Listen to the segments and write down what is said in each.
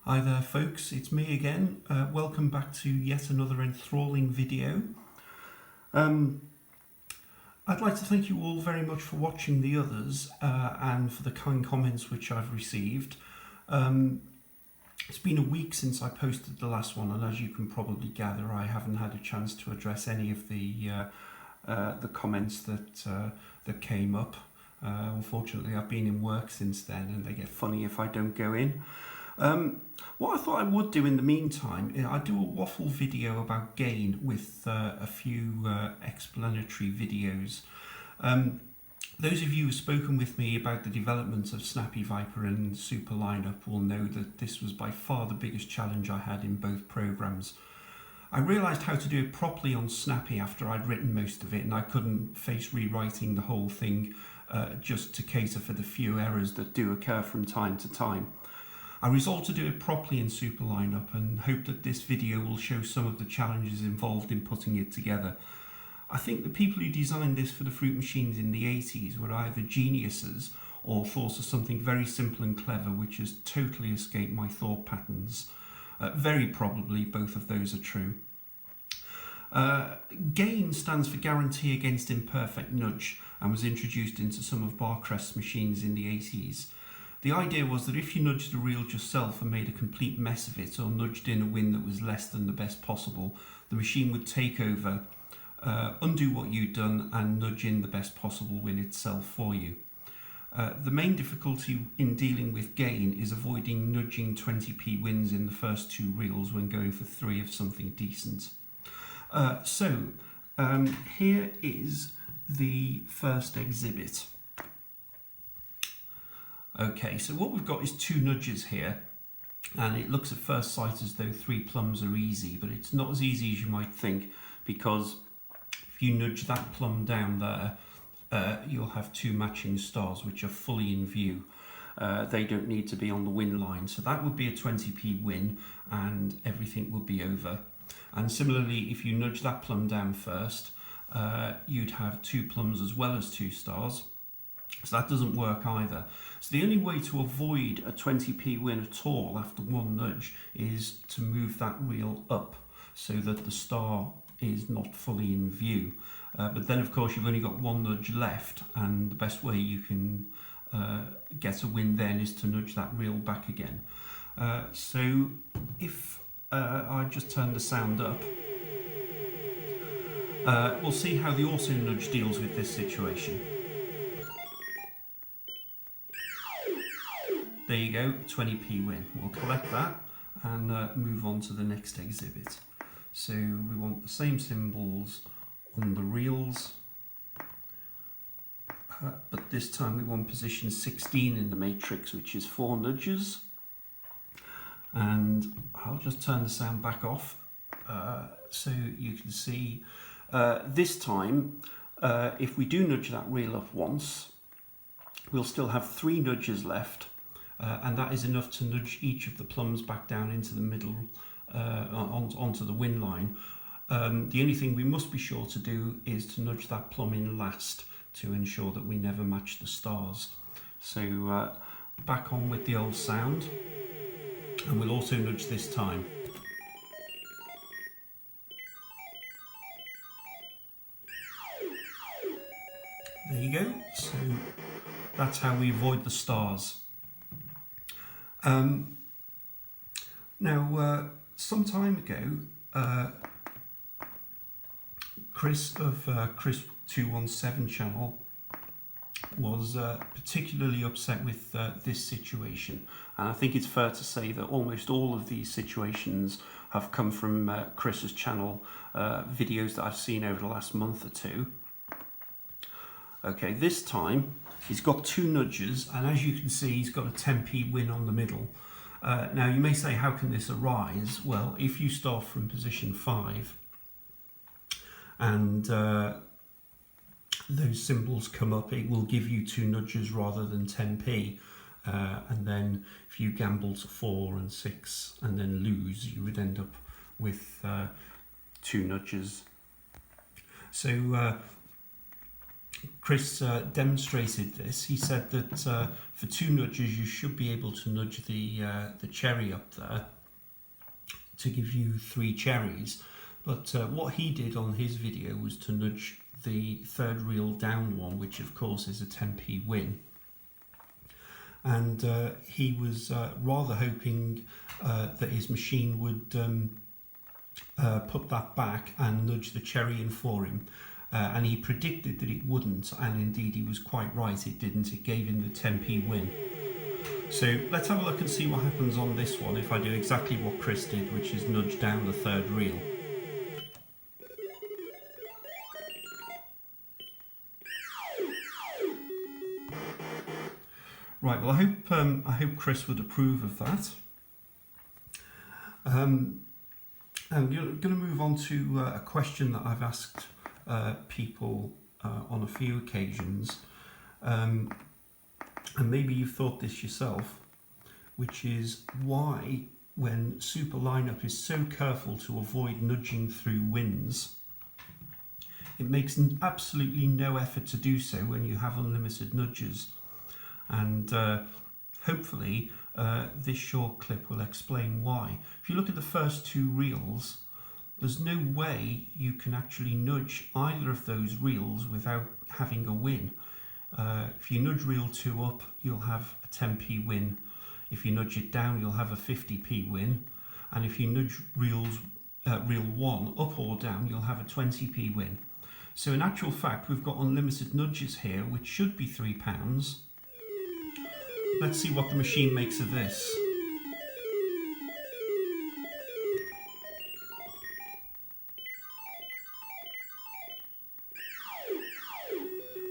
Hi there folks, it's me again. Welcome back to yet another enthralling video. I'd like to thank you all very much for watching the others and for the kind comments which I've received. It's been a week since I posted the last one, and as you can probably gather, I haven't had a chance to address any of the comments that came up. Unfortunately, I've been in work since then, and they get funny if I don't go in. What I thought I would do in the meantime, I do a waffle video about gain with a few explanatory videos. Those of you who've spoken with me about the development of Snappy Viper and Super Lineup will know that this was by far the biggest challenge I had in both programs. I realised how to do it properly on Snappy after I'd written most of it, and I couldn't face rewriting the whole thing just to cater for the few errors that do occur from time to time. I resolved to do it properly in Super Lineup and hope that this video will show some of the challenges involved in putting it together. I think the people who designed this for the fruit machines in the 80s were either geniuses or thought of something very simple and clever which has totally escaped my thought patterns. Very probably both of those are true. GAIN stands for Guarantee Against Imperfect Nudge and was introduced into some of Barcrest's machines in the 80s. The idea was that if you nudged the reel yourself and made a complete mess of it, or nudged in a win that was less than the best possible, the machine would take over, undo what you'd done and nudge in the best possible win itself for you. The main difficulty in dealing with GAIN is avoiding nudging 20p wins in the first two reels when going for 3 of something decent. Here is the first exhibit. Okay, so what we've got is 2 nudges here, and it looks at first sight as though 3 plums are easy, but it's not as easy as you might think, because if you nudge that plum down there, you'll have 2 matching stars which are fully in view. They don't need to be on the win line, so that would be a 20p win and everything would be over. And similarly, if you nudge that plum down first, you'd have 2 plums as well as 2 stars. So that doesn't work either. So the only way to avoid a 20p win at all after 1 nudge is to move that reel up so that the star is not fully in view. But then of course you've only got 1 nudge left, and the best way you can get a win then is to nudge that reel back again. So if I just turn the sound up, we'll see how the auto nudge deals with this situation. There you go, 20p win. We'll collect that and move on to the next exhibit. So we want the same symbols on the reels, but this time we want position 16 in the matrix, which is 4 nudges. And I'll just turn the sound back off so you can see this time if we do nudge that reel up once, we'll still have 3 nudges left. And that is enough to nudge each of the plums back down into the middle, onto the win line. The only thing we must be sure to do is to nudge that plum in last to ensure that we never match the stars. So back on with the old sound, and we'll also nudge this time. There you go. So that's how we avoid the stars. Now, some time ago, Chris of Chris217 channel was particularly upset with this situation, and I think it's fair to say that almost all of these situations have come from Chris's channel, videos that I've seen over the last month or 2. Okay, this time he's got 2 nudges, and as you can see he's got a 10p win on the middle. Now you may say, how can this arise? Well, if you start from position 5 and those symbols come up, it will give you 2 nudges rather than 10p. And then if you gamble to 4 and 6 and then lose, you would end up with 2 nudges. So Chris demonstrated this. He said that for 2 nudges you should be able to nudge the cherry up there to give you 3 cherries. But what he did on his video was to nudge the 3rd reel down one, which of course is a 10p win. And he was rather hoping that his machine would put that back and nudge the cherry in for him. And he predicted that it wouldn't, and indeed he was quite right, it didn't. It gave him the 10p win. So let's have a look and see what happens on this one if I do exactly what Chris did, which is nudge down the 3rd reel. Right, well I hope Chris would approve of that. I'm going to move on to a question that I've asked people on a few occasions, and maybe you've thought this yourself, which is why, when Super Lineup is so careful to avoid nudging through wins, it makes absolutely no effort to do so when you have unlimited nudges. And hopefully this short clip will explain why. If you look at the first 2 reels, there's no way you can actually nudge either of those reels without having a win. If you nudge reel 2 up, you'll have a 10p win. If you nudge it down, you'll have a 50p win. And if you nudge reel 1 up or down, you'll have a 20p win. So in actual fact, we've got unlimited nudges here, which should be £3. Let's see what the machine makes of this.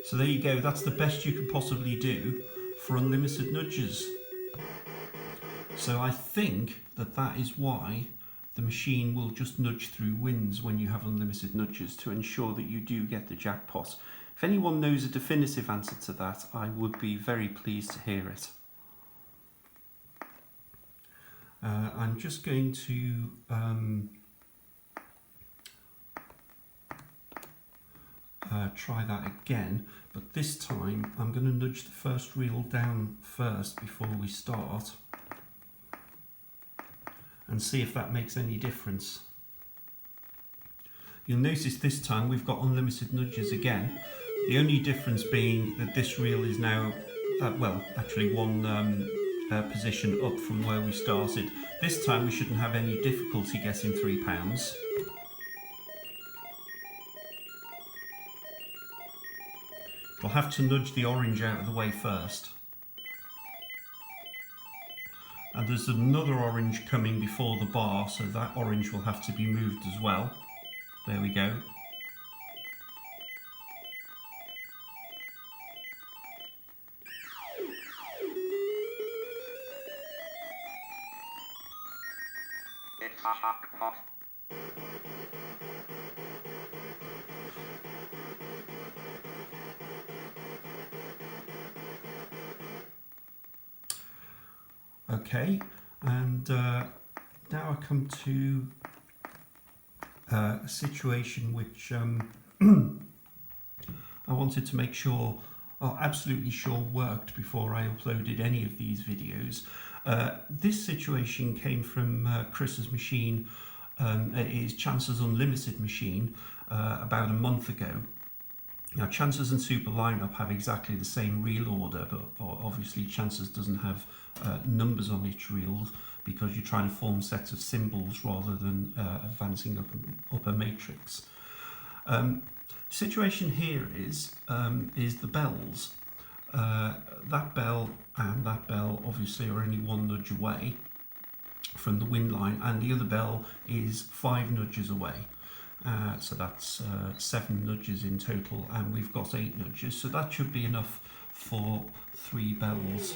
So there you go, that's the best you can possibly do for unlimited nudges. So I think that is why the machine will just nudge through wins when you have unlimited nudges, to ensure that you do get the jackpot. If anyone knows a definitive answer to that, I would be very pleased to hear it. I'm just going to try that again, but this time I'm going to nudge the first reel down first before we start and see if that makes any difference. You'll notice this time we've got unlimited nudges again, the only difference being that this reel is now well, actually one position up from where we started. This time we shouldn't have any difficulty getting £3. We'll have to nudge the orange out of the way first. And there's another orange coming before the bar, so that orange will have to be moved as well. There we go. It's a jackpot. Okay, and now I come to a situation which I wanted to make sure, absolutely sure worked before I uploaded any of these videos. This situation came from Chris's machine, his Chances Unlimited machine, about a month ago. Now, Chances and Super Lineup have exactly the same reel order, but obviously Chances doesn't have numbers on its reels because you're trying to form sets of symbols rather than advancing up a matrix. Situation here is the bells. That bell and that bell obviously are only 1 nudge away from the win line, and the other bell is 5 nudges away. So that's 7 nudges in total, and we've got 8 nudges, so that should be enough for 3 bells.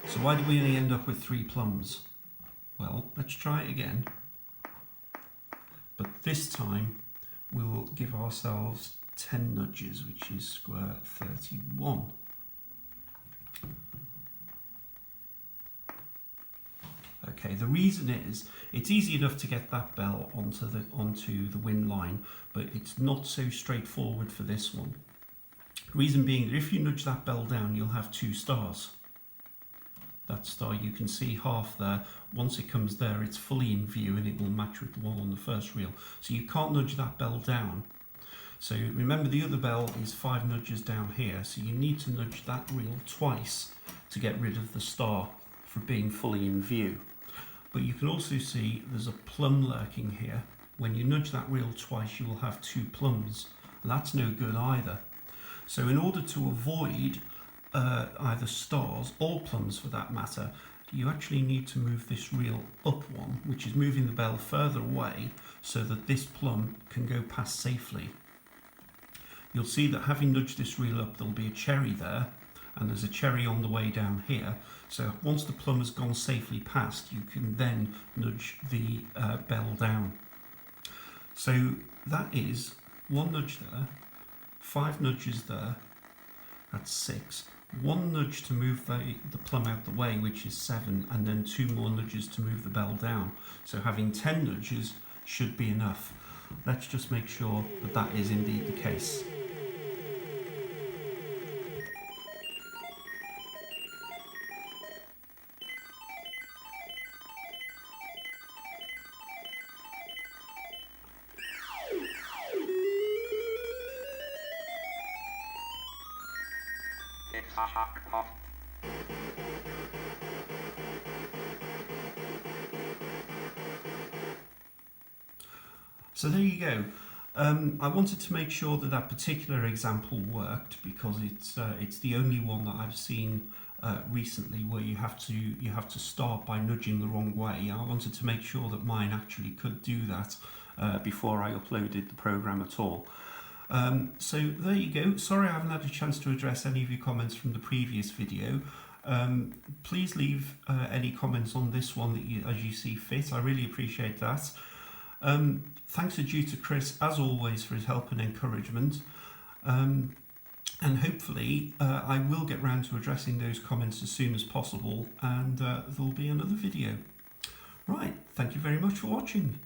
So why did we only end up with 3 plums? Well, let's try it again. But this time we'll give ourselves 10 nudges, which is square 31. Okay, the reason is it's easy enough to get that bell onto the wind line, but it's not so straightforward for this one. Reason being that if you nudge that bell down, you'll have 2 stars. That star you can see half there. Once it comes there, it's fully in view and it will match with the one on the first reel. So you can't nudge that bell down. So remember, the other bell is 5 nudges down here, so you need to nudge that reel twice to get rid of the star for being fully in view. But you can also see there's a plum lurking here. When you nudge that reel twice, you will have 2 plums. That's no good either. So in order to avoid either stars or plums for that matter, you actually need to move this reel up one, which is moving the bell further away so that this plum can go past safely. You'll see that having nudged this reel up, there'll be a cherry there, and there's a cherry on the way down here. So once the plum has gone safely past, you can then nudge the bell down. So that is 1 nudge there, 5 nudges there, that's 6. 1 nudge to move the plum out the way, which is 7, and then 2 more nudges to move the bell down. So having 10 nudges should be enough. Let's just make sure that that is indeed the case. It's a hot pot. So there you go. I wanted to make sure that that particular example worked because it's the only one that I've seen recently where you have to start by nudging the wrong way. I wanted to make sure that mine actually could do that before I uploaded the program at all. So there you go. Sorry I haven't had a chance to address any of your comments from the previous video. Please leave any comments on this one that as you see fit. I really appreciate that. Thanks are due to Chris, as always, for his help and encouragement. And hopefully I will get round to addressing those comments as soon as possible, and there'll be another video. Right, thank you very much for watching.